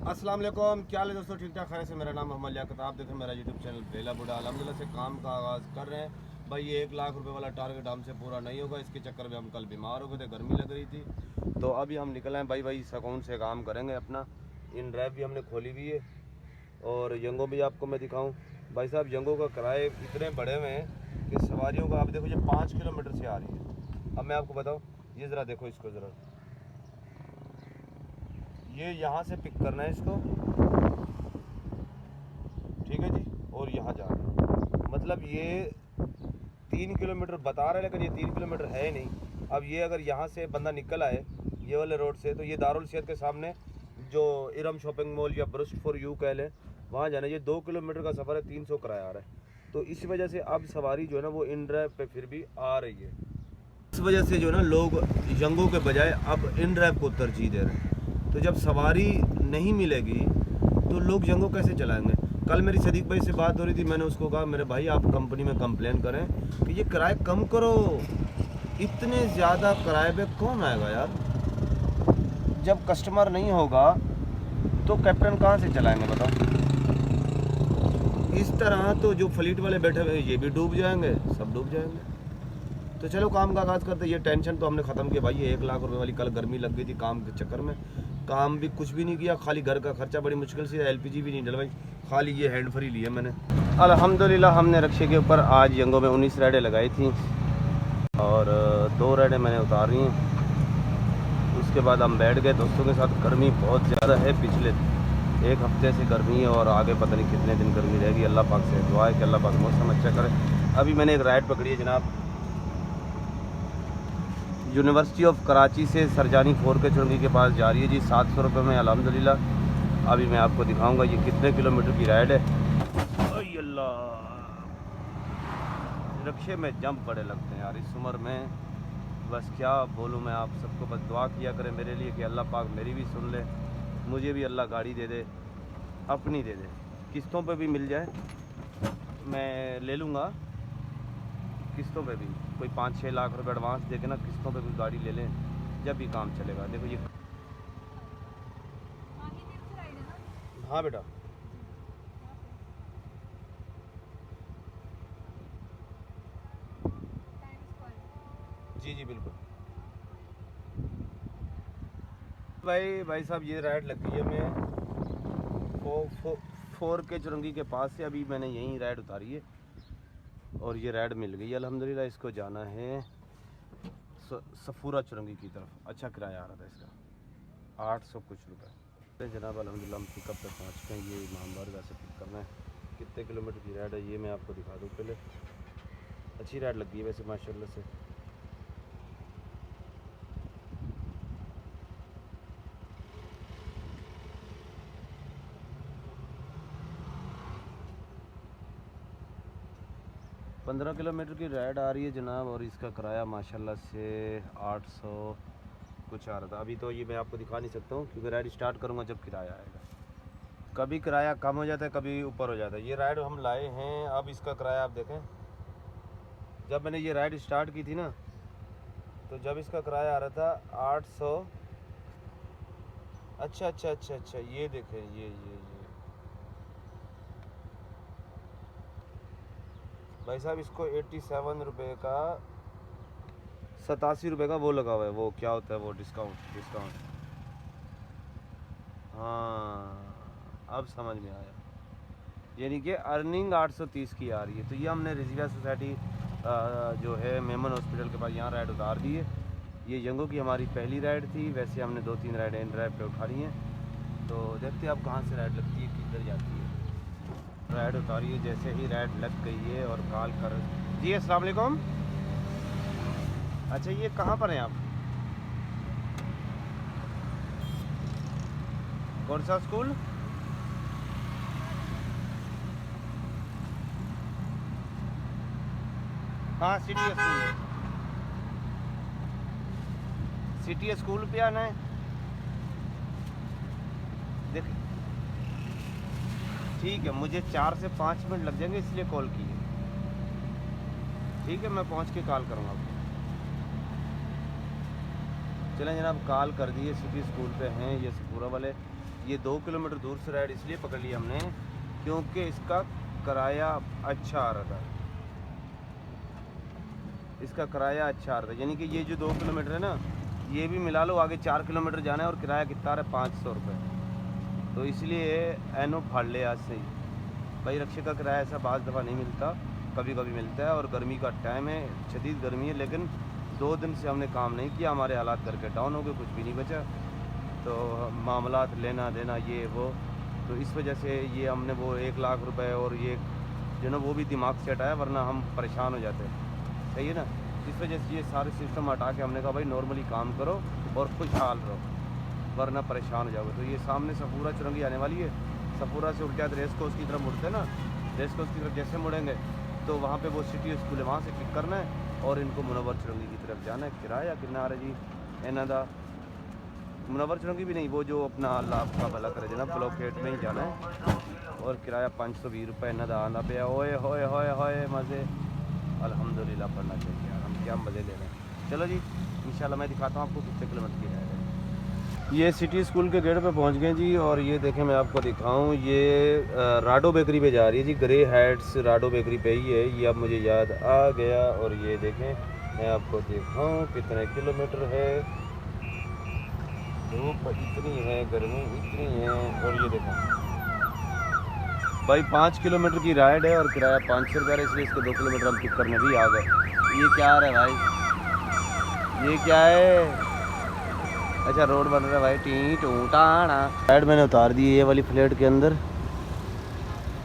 अस्सलाम वालेकुम, क्या हाल है दोस्तों? ठीक ठाक खैर से। मेरा नाम मोहम्मद लियाकत, आप देखें मेरा यूट्यूब चैनल बेला बुढ़ा। अल्हम्दुलिल्लाह से काम का आगाज़ कर रहे हैं भाई। ये 1 लाख रुपए वाला टारगेट हमसे पूरा नहीं होगा। इसके चक्कर में हम कल बीमार हो गए थे, गर्मी लग रही थी, तो अभी हम निकल आए भाई सुकून से काम करेंगे अपना। इन ड्राइव भी हमने खोली हुई है और यंगो भी आपको मैं दिखाऊँ भाई साहब। यंगो का किराए इतने बड़े हुए हैं कि सवारियों का आप देखो, ये 5 किलोमीटर से आ रही है। अब मैं आपको बताऊँ, ये ज़रा देखो इसको ज़रा, ये यहाँ से पिक करना है इसको, ठीक है जी, और यहाँ जाना है। मतलब ये 3 किलोमीटर बता रहा है, लेकिन ये 3 किलोमीटर है ही नहीं। अब ये अगर यहाँ से बंदा निकल आए ये वाले रोड से, तो ये दारुल सेहत के सामने जो इरम शॉपिंग मॉल या ब्रस्ट फॉर यू कह लें, वहाँ जाना। ये 2 किलोमीटर का सफ़र है, 300 किराया आ रहा है। तो इस वजह से अब सवारी जो है ना वो इन ड्राइव पे फिर भी आ रही है। इस वजह से जो है ना लोग यंगों के बजाय अब इन ड्राइव को तरजीह दे रहे हैं। तो जब सवारी नहीं मिलेगी तो लोग यंगो कैसे चलाएंगे? कल मेरी सदीक भाई से बात हो रही थी, मैंने उसको कहा मेरे भाई आप कंपनी में कंप्लेन करें कि ये किराए कम करो, इतने ज़्यादा किराए पे कौन आएगा यार? जब कस्टमर नहीं होगा तो कैप्टन कहाँ से चलाएंगे बताओ? इस तरह तो जो फ्लीट वाले बैठे हुए ये भी डूब जाएंगे, सब डूब जाएंगे। तो चलो काम का आगाज़ करते। ये टेंशन तो हमने ख़त्म किया भाई। ये 1 लाख रुपए वाली कल गर्मी लग गई थी काम के चक्कर में, काम भी कुछ भी नहीं किया, खाली घर का खर्चा बड़ी मुश्किल से, एलपीजी भी नहीं डलवाई, खाली ये हैंड फ्री लिए मैंने। अल्हम्दुलिल्लाह हमने रक्शे के ऊपर आज यंगों में 19 राइडें लगाई थी और 2 राइडें मैंने उतारी हैं। उसके बाद हम बैठ गए दोस्तों के साथ। गर्मी बहुत ज़्यादा है, पिछले 1 हफ्ते से गर्मी है और आगे पता नहीं कितने दिन गर्मी रहेगी। अल्लाह पाक से दुआ है कि अल्लाह पाक मौसम अच्छा करे। अभी मैंने एक राइड पकड़ी है जनाब, यूनिवर्सिटी ऑफ कराची से सरजानी 4 के चुरंगी के पास जा रही है जी, 700 रुपये में अल्हम्दुलिल्लाह। अभी मैं आपको दिखाऊंगा ये कितने किलोमीटर की राइड है। अल्लाह, रक्शे में जंप बड़े लगते हैं यार इस उम्र में। बस क्या बोलूँ मैं आप सबको, बस दुआ किया करें मेरे लिए कि अल्लाह पाक मेरी भी सुन ले, मुझे भी अल्लाह गाड़ी दे दे, अपनी दे दे, किस्तों पे भी मिल जाए मैं ले लूँगा। किस्तों पे भी कोई 5-6 लाख रुपए एडवांस दे के ना किस्तों पे कोई गाड़ी ले लें, जब भी काम चलेगा। देखो ये, हाँ बेटा, जी जी बिल्कुल। भाई साहब ये राइड लग गई है। मैं 4 के चुरंगी के पास से अभी मैंने यहीं राइड उतारी है और ये राइड मिल गई अल्हम्दुलिल्लाह। इसको जाना है सफूरा चुरंगी की तरफ। अच्छा किराया आ रहा था इसका 800 कुछ रुपये। जनाब अल्हम्दुलिल्लाह हम पिकअप तक पहुँच गए। ये इमाम बारगाह से पिक करना है। कितने किलोमीटर की राइड है ये मैं आपको दिखा दूँ पहले। अच्छी राइड लग गई है वैसे माशाल्लाह से। पंद्रह किलोमीटर की राइड आ रही है जनाब और इसका किराया माशाल्लाह से 800 कुछ आ रहा था। अभी तो ये मैं आपको दिखा नहीं सकता हूँ क्योंकि राइड स्टार्ट करूँगा जब किराया आएगा। कभी किराया कम हो जाता है, कभी ऊपर हो जाता है। ये राइड हम लाए हैं, अब इसका किराया आप देखें। जब मैंने ये राइड स्टार्ट की थी ना, तो जब इसका किराया आ रहा था 800। अच्छा, ये देखें, ये भाई साहब इसको 87 रुपये का, 87 रुपये का वो लगा हुआ है। वो क्या होता है वो डिस्काउंट। हाँ अब समझ में आया, यानी कि अर्निंग 830 की आ रही है। तो ये हमने रिजिया सोसाइटी जो है मेमन हॉस्पिटल के पास यहाँ राइड उतार दी है। ये यंगो की हमारी पहली राइड थी। वैसे हमने 2-3 राइडें इन ड्राइव पे उठा ली हैं, तो देखते हैं अब कहाँ से राइड लगती है, किधर जाती है। राइड उतारी है, जैसे ही राइड लग गई है और कॉल कर। जी अस्सलाम वालेकुम। अच्छा ये कहाँ पर हैं आप? कौन सा स्कूल? हाँ सिटी स्कूल, सिटी स्कूल पे आना है। देख ठीक है, मुझे 4 से 5 मिनट लग जाएंगे इसलिए कॉल की है। ठीक है मैं पहुंच के कॉल करूँगा आपको। चलें जनाब, कॉल कर दिए, सिटी स्कूल पे हैं ये सपूरा वाले। ये 2 किलोमीटर दूर से राइड इसलिए पकड़ लिया हमने क्योंकि इसका किराया अच्छा आ रहा था। इसका किराया अच्छा आ रहा था, यानी कि ये जो 2 किलोमीटर है ना, ये भी मिला लो, आगे 4 किलोमीटर जाना है और किराया कितना है 500 रुपये। तो इसलिए एनो फाड़ ले आज से ही भाई। रक्शे का किराया ऐसा बाज़ दफ़ा नहीं मिलता, कभी कभी मिलता है। और गर्मी का टाइम है, शदीद गर्मी है, लेकिन 2 दिन से हमने काम नहीं किया, हमारे हालात करके डाउन हो गए, कुछ भी नहीं बचा। तो मामलात लेना देना ये वो, तो इस वजह से ये हमने वो 1 लाख रुपए और ये जो ना वो भी दिमाग से हटाया, वरना हम परेशान हो जाते। सही है ना। इस वजह से ये सारे सिस्टम हटा के हमने कहा भाई नॉर्मली काम करो और खुशहाल रहो, वरना परेशान हो जाओगे। तो ये सामने सफूरा चुरंगी आने वाली है, सफूरा से उठ जाते रेस कोर्स की तरफ मुड़ते ना, रेस कोर्स की तरफ जैसे मुड़ेंगे तो वहाँ पे वो सिटी स्कूल है, वहाँ से पिक करना है और इनको मुनव्वर चुरंगी की तरफ जाना है। किराया कितना आ रहा जी इन्हों का? मुनव्वर चुरंगी भी नहीं, वो जो अपना अल्लाह आपका भला करे जनाब, ब्लॉकेट में ही जाना है। और किराया 520 रुपये इन्हों का आना पे। ओए होए होए होए मज़े, अल्हम्दुलिल्लाह पढ़ना चाहिए यार, हम क्या मज़े ले रहे हैं। चलो जी इंशाल्लाह मैं दिखाता हूँ आपको कितने किलोमीटर की राइड है। ये सिटी स्कूल के गेट पे पहुँच गए जी। और ये देखें मैं आपको दिखाऊँ, ये राडो बेकरी पे जा रही है जी, ग्रे हेड्स राडो बेकरी पे ही है ये, अब मुझे याद आ गया। और ये देखें मैं आपको दिखाऊँ कितने किलोमीटर है। धूप इतनी है, गर्मी इतनी है। और ये देखें भाई 5 किलोमीटर की राइड है और किराया 500 रुपये, इसलिए इसके 2 किलोमीटर हम पिक करने भी आ गए। ये क्या आ रहा है भाई, ये क्या है? अच्छा रोड बन रहा है भाई, टी टूटाना। राइड मैंने उतार दी ये वाली फ्लैट के अंदर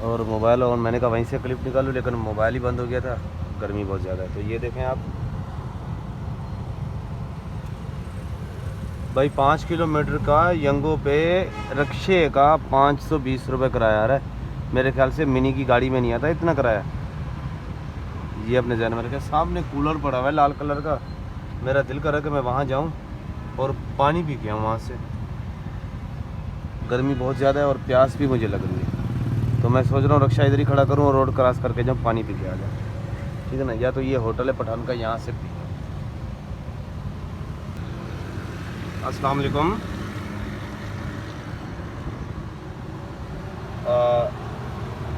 और मोबाइल, और मैंने कहा वहीं से क्लिप निकालूँ, लेकिन मोबाइल ही बंद हो गया था, गर्मी बहुत ज़्यादा है। तो ये देखें आप भाई 5 किलोमीटर का यंगो पे रक्शे का 520 रुपये किराया आ रहा है। मेरे ख्याल से मिनी की गाड़ी में नहीं आता इतना किराया। ये अपने जहन में रखा। सामने कूलर पड़ा हुआ है लाल कलर का, मेरा दिल कर रहा है कि मैं वहाँ जाऊँ और पानी पी के आऊँ वहाँ से। गर्मी बहुत ज़्यादा है और प्यास भी मुझे लग रही है, तो मैं सोच रहा हूँ रक्षा इधर ही खड़ा करूँ और रोड क्रॉस करके जाऊँ, पानी पी के आ जाऊँ। ठीक है ना। या तो ये होटल है पठान का, यहाँ से पी। अस्सलाम वालेकुम।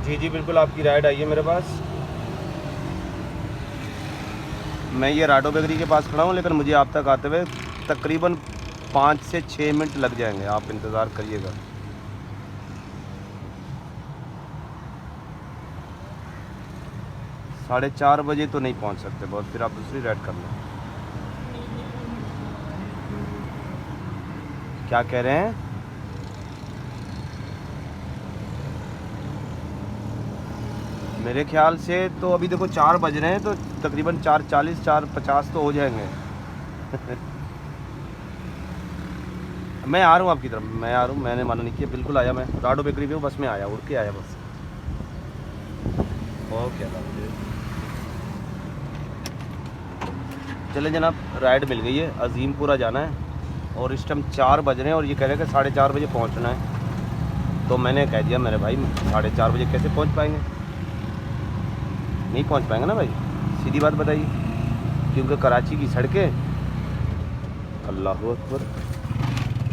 जी जी बिल्कुल, आपकी राइड आई है मेरे पास। मैं ये राडो बेकरी के पास खड़ा हूँ, लेकिन मुझे आप तक आते हुए तकरीबन 5 से 6 मिनट लग जाएंगे, आप इंतज़ार करिएगा। साढ़े 4 बजे तो नहीं पहुँच सकते बहुत, फिर आप दूसरी राइड कर लें। क्या कह रहे हैं? मेरे ख्याल से तो अभी देखो 4 बज रहे हैं, तो तकरीबन 4:40 4:50 तो हो जाएंगे। मैं आ रहा हूँ आपकी तरफ, मैं आ रहा हूँ, मैंने मालूम नहीं किया, बिल्कुल आया। मैं राडो बेकरी पे हूँ, बस में आया, उड़ के आया बस। ओके चले जनाब, राइड मिल गई है, अजीमपुरा जाना है और इस टाइम 4 बज रहे हैं और ये कह रहे हैं कि 4:30 बजे पहुँचना है। तो मैंने कह दिया मेरे भाई 4:30 बजे कैसे पहुँच पाएंगे, नहीं पहुँच पाएंगे ना भाई, सीधी बात बताइए, क्योंकि कराची की सड़कें अल्लाह अकबर।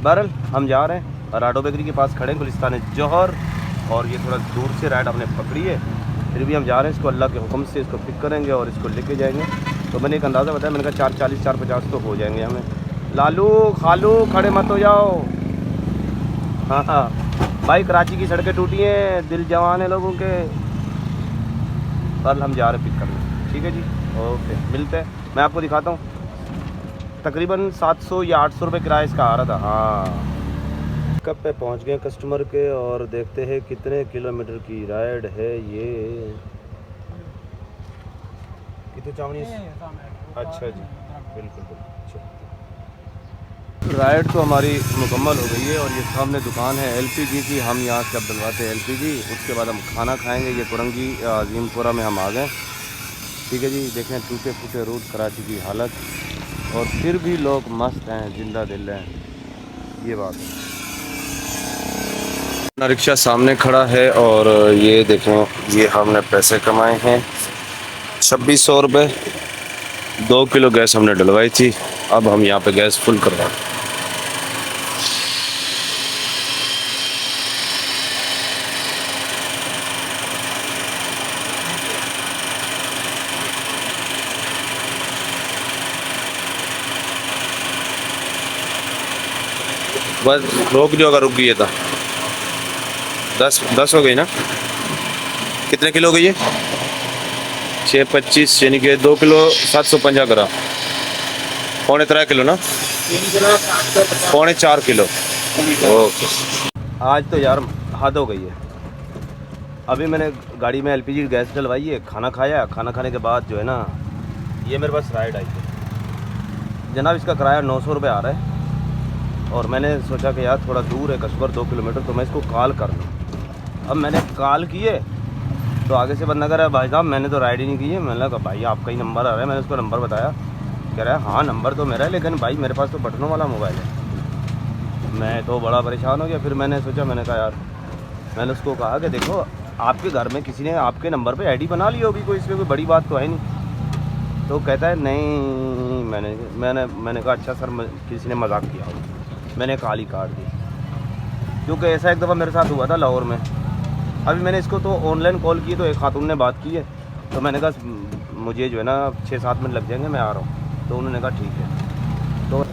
बहरहाल हम जा रहे हैं, राडो बेकरी के पास खड़े हैं, गुलिस्तान जौहर, और ये थोड़ा दूर से राइड हमने पकड़ी है, फिर भी हम जा रहे हैं। इसको अल्लाह के हुक्म से इसको पिक करेंगे और इसको लेके जाएंगे। तो मैंने एक अंदाज़ा बताया, मैंने कहा 4:40 4:50 तो हो जाएंगे हमें। लालू खालू खड़े मत हो जाओ। हाँ हाँ भाई, कराची की सड़कें टूटी हैं, दिल जवान है लोगों के। कल हम जा रहे हैं पिक करने, ठीक है जी, ओके मिलते हैं। मैं आपको दिखाता हूँ, तकरीबन 700 या 800 रुपये किराया इसका आ रहा था। हाँ कब पे पहुँच गए कस्टमर के, और देखते हैं कितने किलोमीटर की राइड है ये। कितने चावनी? अच्छा जी बिल्कुल बिल्कुल। राइड तो हमारी मुकम्मल हो गई है और ये सामने दुकान है एलपीजी की, हम यहाँ से अब डलवाते हैं एलपीजी, उसके बाद हम खाना खाएंगे। ये कुरंगी अजीमपुरा में हम आ गए, ठीक है जी। देखें टूटे फूटे रोड, कराची की हालत, और फिर भी लोग मस्त हैं, जिंदा दिल हैं, ये बात है। अपना रिक्शा सामने खड़ा है और ये देखें, ये हमने पैसे कमाए हैं 2600 रुपये। 2 किलो गैस हमने डलवाई थी, अब हम यहाँ पे गैस फुल करवाएं। बस रोक दियो अगर रुक गई है तो 10 हो गई ना। कितने किलो हो गई है? 625 यानी कि 2 किलो 750 ग्राम, 3.25 किलो ना, 3.25 किलो। ओके। आज तो यार हद हो गई है। अभी मैंने गाड़ी में एलपीजी गैस डलवाई है, खाना खाया, खाना खाने के बाद जो है ना ये मेरे पास राइड आई है जनाब। इसका किराया 900 रुपये आ रहा है और मैंने सोचा कि यार थोड़ा दूर है कस्बर 2 किलोमीटर, तो मैं इसको कॉल कर लूँ। अब मैंने कॉल किए तो आगे से बंदा कह रहा है भाई साहब मैंने तो राइड ही नहीं की है। मैंने कहा भाई आपका ही नंबर आ रहा है। मैंने उसको नंबर बताया, कह रहा है हाँ नंबर तो मेरा है लेकिन भाई मेरे पास तो बटनों वाला मोबाइल है। मैं तो बड़ा परेशान हो गया। फिर मैंने सोचा, मैंने कहा यार, मैंने उसको कहा कि देखो आपके घर में किसी ने आपके नंबर पे आईडी बना ली होगी, कोई इसमें कोई बड़ी बात तो है नहीं। तो कहता है नहीं, मैंने कहा अच्छा सर किसी ने मजाक किया होगा। मैंने कॉल ही काट दी क्योंकि ऐसा एक दफ़ा मेरे साथ हुआ था लाहौर में। अभी मैंने इसको तो ऑनलाइन कॉल की तो एक खातून ने बात की है, तो मैंने कहा मुझे जो है ना 6-7 मिनट लग जाएंगे, मैं आ रहा हूँ। तो उन्होंने कहा ठीक है। तो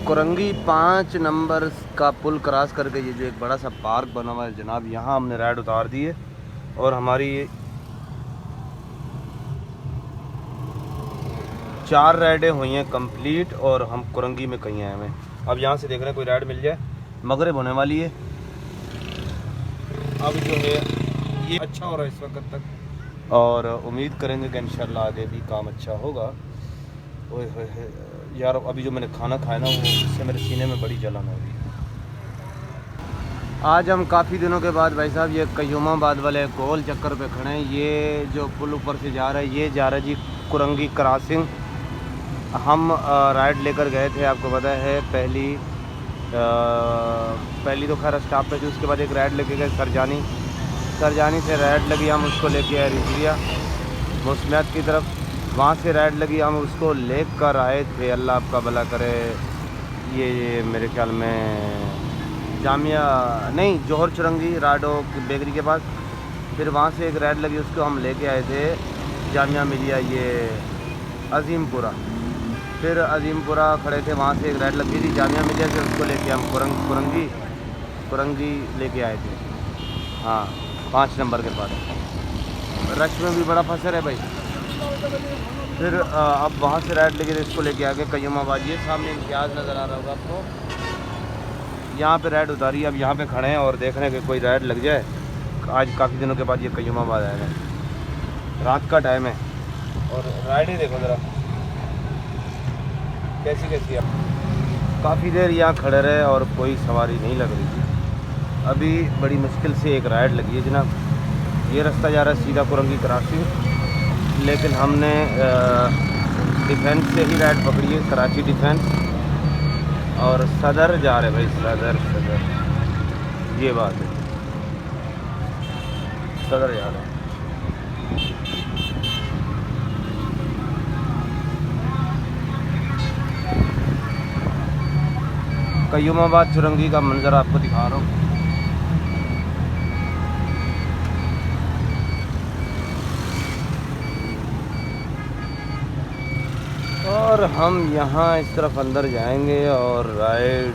कुरंगी 5 नंबर का पुल क्रॉस करके ये जो एक बड़ा सा पार्क बना हुआ है जनाब, यहाँ हमने राइड उतार दी है और हमारी 4 राइडें हुई हैं कंप्लीट और हम कुरंगी में कहीं आए हुए हैं। अब यहाँ से देख रहे हैं कोई राइड मिल जाए। मगरिब होने वाली है। अब जो है ये अच्छा हो रहा है इस वक्त तक और उम्मीद करेंगे कि इंशाल्लाह आगे भी काम अच्छा होगा। ओए होए यार, अभी जो मैंने खाना खाया ना वो इससे मेरे सीने में बड़ी जलन हो रही है। आज हम काफ़ी दिनों के बाद भाई साहब ये कयूमाबाद वाले गोल चक्कर पे खड़े हैं। ये जो पुल ऊपर से जा रहा है ये जा रहा है जी कुरंगी क्रॉसिंग। हम राइड लेकर गए थे, आपको पता है पहली तो खैर स्टॉप पे थी, उसके बाद एक राइड लेके गए सरजानी से राइड लगी, हम उसको लेके आए रिजविया मौसमियात की तरफ। वहाँ से राइड लगी, हम उसको ले कर आए थे, अल्लाह आपका भला करे, ये मेरे ख्याल में जामिया नहीं जौहर चुरंगी राडो की बेकरी के पास। फिर वहाँ से एक राइड लगी, उसको हम लेके आए थे जामिया मिलिया ये अजीमपुरा। फिर अजीमपुरा खड़े थे, वहाँ से एक राइड लगी थी जामिया मिलिया से, उसको लेके हम कुरंगी लेके आए थे। हाँ 5 नंबर के पास। रश में भी बड़ा फंसर है भाई। फिर अब वहाँ से राइड लेके इसको लेके आ गए कयूमाबाद। ये सामने इम्तियाज़ नज़र आ रहा होगा आपको, यहाँ पे राइड उतारी। अब यहाँ पे खड़े हैं और देख रहे हैं कि कोई राइड लग जाए। आज काफ़ी दिनों के बाद ये कयूमाबाद आए हैं, रात का टाइम है और राइडें देखो ज़रा कैसी है। काफ़ी देर यहाँ खड़े रहे और कोई सवारी नहीं लग रही थी। अभी बड़ी मुश्किल से एक राइड लगी है जनाब। ये रास्ता जा रहा है सीधा कुरंगी कराची, लेकिन हमने डिफेंस से ही राइड पकड़ी है, कराची डिफेंस। और सदर जा रहे भाई, सदर ये बात है, सदर जा रहे हैं। कयूमाबाद चुरंगी का मंजर आपको दिखा रहा हूँ। और हम यहाँ इस तरफ अंदर जाएंगे और राइड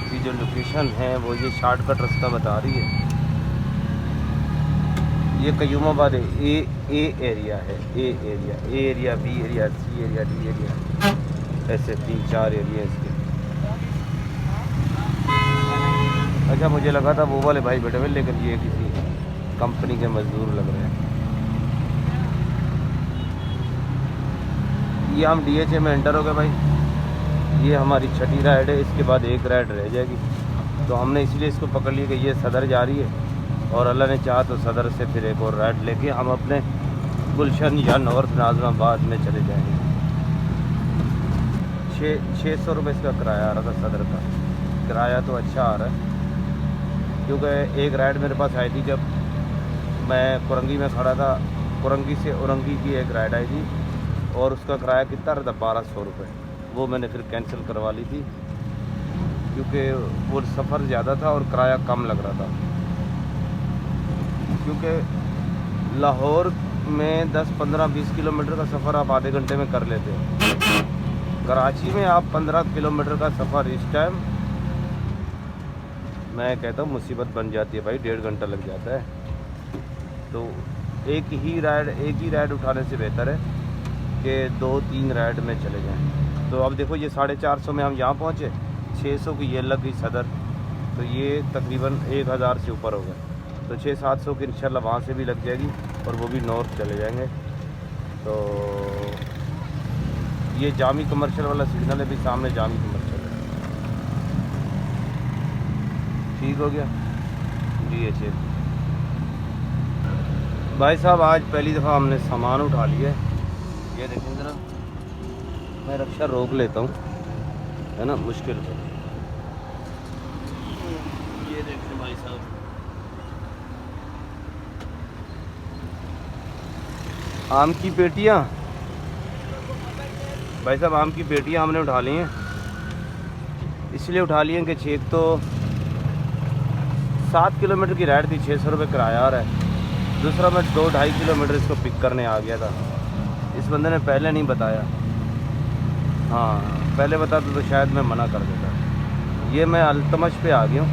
की जो लोकेशन है वो ये शॉर्टकट रास्ता बता रही है। ये कयूमाबाद है, ए एरिया है, ए एरिया, बी एरिया, सी एरिया, डी एरिया, ऐसे 3-4 एरिया इसके। अच्छा मुझे लगा था वो वाले भाई बैठे हुए, लेकिन ये किसी कंपनी के मजदूर लग रहे हैं। ये हम DHA में एंटर हो गए भाई। ये हमारी 6ठी राइड है, इसके बाद एक राइड रह जाएगी। तो हमने इसलिए इसको पकड़ लिया कि ये सदर जा रही है और अल्लाह ने चाहा तो सदर से फिर एक और राइड लेके हम अपने गुलशन या नॉर्थ नाज़िमाबाद में चले जाएंगे। 600 रुपये इसका किराया आ रहा था सदर का। किराया तो अच्छा आ रहा है क्योंकि एक राइड मेरे पास आई थी जब मैं कुरंगी में खड़ा था। कुरंगी से औरंगी की एक राइड आई थी और उसका किराया कितना रहा था, 1200 रुपये। वो मैंने फिर कैंसिल करवा ली थी क्योंकि वो सफ़र ज़्यादा था और किराया कम लग रहा था। क्योंकि लाहौर में 10-15-20 किलोमीटर का सफ़र आप आधे घंटे में कर लेते हो। कराची में आप 15 किलोमीटर का सफ़र इस टाइम मैं कहता हूँ मुसीबत बन जाती है भाई, 1.5 घंटा लग जाता है। तो एक ही राइड उठाने से बेहतर है कि 2-3 राइड में चले जाएं। तो अब देखो ये 450 में हम यहाँ पहुँचे, 600 की ये लग गई सदर, तो ये तकरीबन 1000 से ऊपर हो गए। तो 600-700 की इंशाल्लाह वहाँ से भी लग जाएगी और वो भी नॉर्थ चले जाएंगे। तो ये जामी कमर्शियल वाला सिग्नल है भी, सामने जामी कमर्शियल है। ठीक हो गया जी। अच्छे भाई साहब, आज पहली दफ़ा हमने सामान उठा लिया है। ये देखें ज़रा, मैं रक्षा रोक लेता हूँ, है ना, मुश्किल है। ये देखें भाई साहब, आम की पेटियाँ, भाई साहब आम की पेटियाँ हमने उठा ली हैं। इसलिए उठा लिए कि छेक तो 7 किलोमीटर की राइड थी, 600 रुपये किराया आ रहा है। दूसरा मैं 2-2.5 किलोमीटर इसको पिक करने आ गया था। इस बंदे ने पहले नहीं बताया, हाँ पहले बताता तो शायद मैं मना कर देता। ये मैं अल्तमश पे आ गया हूँ,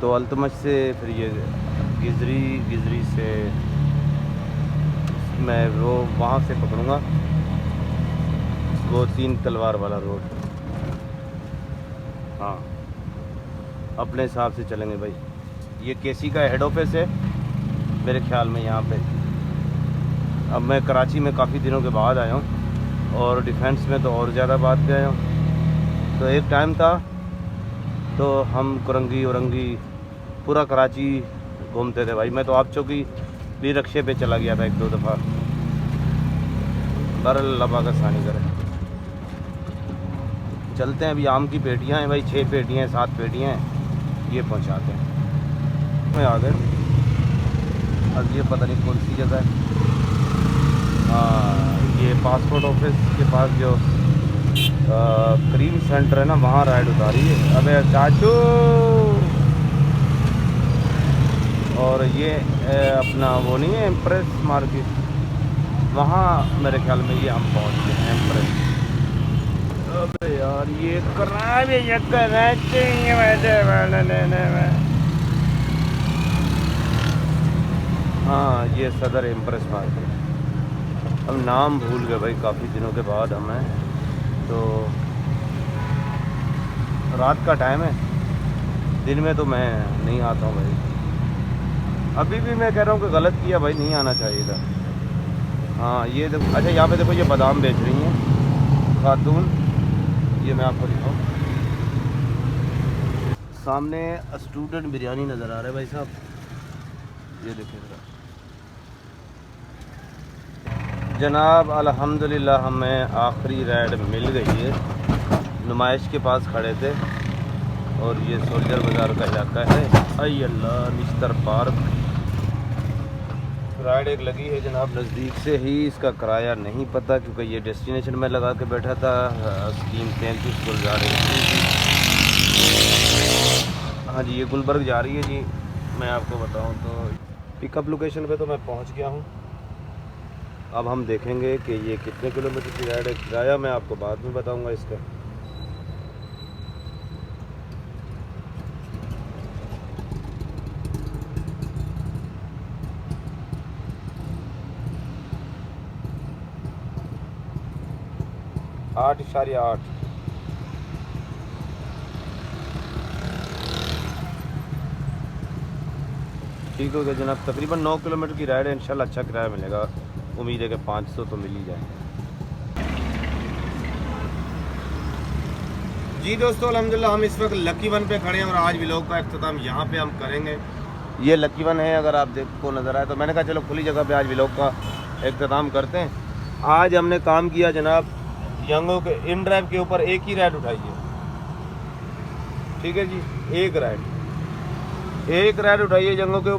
तो अल्तमश से फिर ये गिजरी से मैं वो वहाँ से पकड़ूँगा, वो 3 तलवार वाला रोड। हाँ अपने हिसाब से चलेंगे भाई। ये केसी का हेड ऑफिस है मेरे ख्याल में यहाँ पे। अब मैं कराची में काफ़ी दिनों के बाद आया हूँ और डिफेंस में तो और ज़्यादा बाद पे आया हूँ। तो एक टाइम था तो हम कुरंगी औरंगी पूरा कराची घूमते थे भाई। मैं तो आप चौकी भी रक्शे पे चला गया था 1-2 दफ़ा। बहरहाल अल्लाह पाक आसानी करे। चलते हैं। अभी आम की पेटियाँ हैं भाई, 6 पेटियाँ हैं, 7 पेटियाँ हैं, ये पहुँचाते हैं। मैं आ गए। अब ये पता नहीं कौन सी जगह है। हाँ ये पासपोर्ट ऑफिस के पास जो क्रीम सेंटर है ना, वहाँ राइड उतारी है। अबे चाचू, और ये अपना वो नहीं है एम्प्रेस मार्केट, वहाँ मेरे ख्याल में ये हम पहुँच गए एम्प्रेस। अबे यार ये हाँ ये सदर एम्प्रेस मार्केट। अब नाम भूल गए भाई काफ़ी दिनों के बाद हमें। तो रात का टाइम है, दिन में तो मैं नहीं आता हूँ भाई। अभी भी मैं कह रहा हूँ कि गलत किया भाई, नहीं आना चाहिए था। हाँ ये देखो, अच्छा यहाँ पे देखो ये बादाम बेच रही हैं खातून, ये मैं आपको दिखाऊँ। सामने स्टूडेंट बिरयानी नज़र आ रहा है भाई साहब, ये देखिए जनाब। अल्हम्दुलिल्लाह हमें आखिरी राइड मिल गई है। नुमाइश के पास खड़े थे और ये सोल्जर बाज़ार का इलाका है। आई अल्लाह, निश्तर पार्क। राइड एक लगी है जनाब नज़दीक से ही। इसका किराया नहीं पता क्योंकि ये डेस्टिनेशन में लगा के बैठा था। स्कीम 33 गुलजार रही थी। हाँ जी ये गुलबर्ग जा रही है जी। मैं आपको बताऊं तो पिकअप लोकेशन पे तो मैं पहुंच गया हूं। अब हम देखेंगे कि ये कितने किलोमीटर की राइड है। किराया मैं आपको बाद में बताऊंगा इसका। आठ 8.8। ठीक हो गया जनाब। तकरीबन 9 किलोमीटर की राइड है। इंशाल्लाह अच्छा किराया मिलेगा। उम्मीद है कि 500 तो मिल ही जाए। जी दोस्तों अल्हम्दुलिल्लाह हम इस वक्त लकी वन पे खड़े हैं और आज व्लॉग का इख्तिताम यहाँ पे हम करेंगे। ये लकी वन है, अगर आप देखो नज़र आए तो। मैंने कहा चलो खुली जगह पे आज व्लॉग का इख्तिताम करते हैं। आज हमने काम किया जनाब यंगो के इन ड्राइव के ऊपर एक ही राइड उठाई है। ठीक है जी, एक राइड उठाई है जंगों के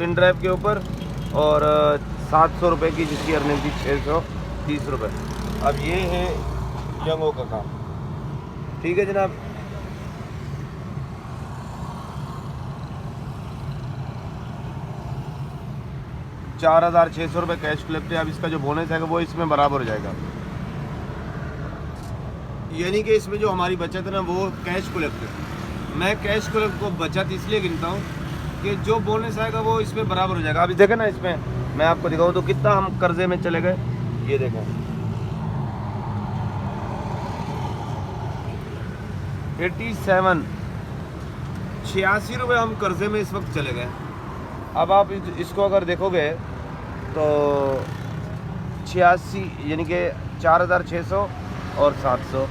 इन ड्राइव के ऊपर और 700 रुपये की जिसकी अर्निंग थी 630 रुपये। अब ये है जंगों का काम। ठीक है जनाब। ₹4,600 कैश कलेक्ट है। अब इसका जो बोनस है वो इसमें बराबर हो जाएगा, यानी कि इसमें जो हमारी बचत है ना वो कैश कलेक्ट है। मैं कैश को बचत इसलिए गिनता हूँ कि जो बोनस आएगा वो इसमें बराबर हो जाएगा। अभी देखें ना, इसमें मैं आपको दिखाऊँ तो कितना हम कर्जे में चले गए। ये देखें 86 रुपये हम कर्जे में इस वक्त चले गए। अब आप इसको अगर देखोगे तो 86 यानी कि 4600 और 700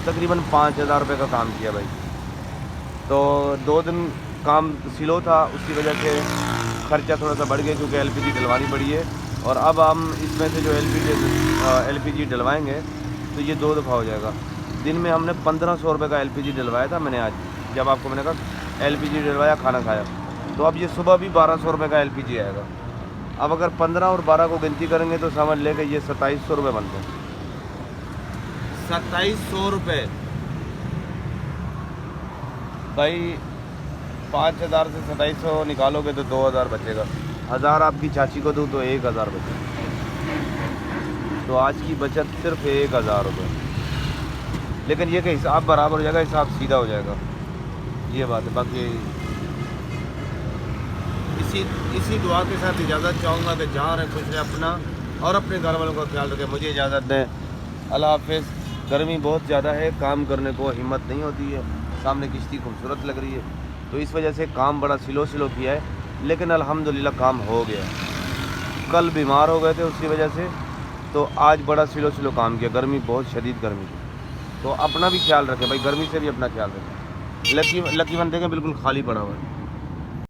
तकरीबन 5000 रुपये का काम किया भाई। तो 2 दिन काम स्लो था, उसकी वजह से खर्चा थोड़ा सा बढ़ गया क्योंकि एलपीजी डलवानी पड़ी है। और अब हम इसमें से जो एलपीजी डलवाएंगे तो ये 2 दफ़ा हो जाएगा। दिन में हमने 1500 रुपये का एलपीजी डलवाया था मैंने आज, जब आपको मैंने कहा एलपीजी डलवाया खाना खाया। तो अब ये सुबह भी 1200 रुपये का एलपीजी आएगा। अब अगर 15 और 12 को गिनती करेंगे तो समझ ले कि ये 2700 रुपये बनते हैं। 2700 रुपये भाई, 5000 से 2700 निकालोगे तो 2000 बचेगा। 1000 आपकी चाची को दूँ तो 1000 बचेगा। तो आज की बचत सिर्फ 1000 रुपये, लेकिन ये कि हिसाब बराबर हो जाएगा, हिसाब सीधा हो जाएगा, ये बात है। बाकी इसी दुआ के साथ इजाज़त चाहूँगा कि जहाँ रहे खुश रहे, अपना और अपने घर वालों का ख्याल रखें। मुझे इजाज़त दें, अल्लाह हाफ़िज़। गर्मी बहुत ज़्यादा है, काम करने को हिम्मत नहीं होती है। सामने किश्ती खूबसूरत लग रही है, तो इस वजह से काम बड़ा स्लो किया है, लेकिन अल्हम्दुलिल्लाह काम हो गया। कल बीमार हो गए थे उसकी वजह से, तो आज बड़ा स्लो काम किया। गर्मी बहुत शदीद गर्मी थी, तो अपना भी ख्याल रखें भाई, गर्मी से भी अपना ख्याल रखें। लकी बंदे के बिल्कुल खाली पड़ा हुआ है।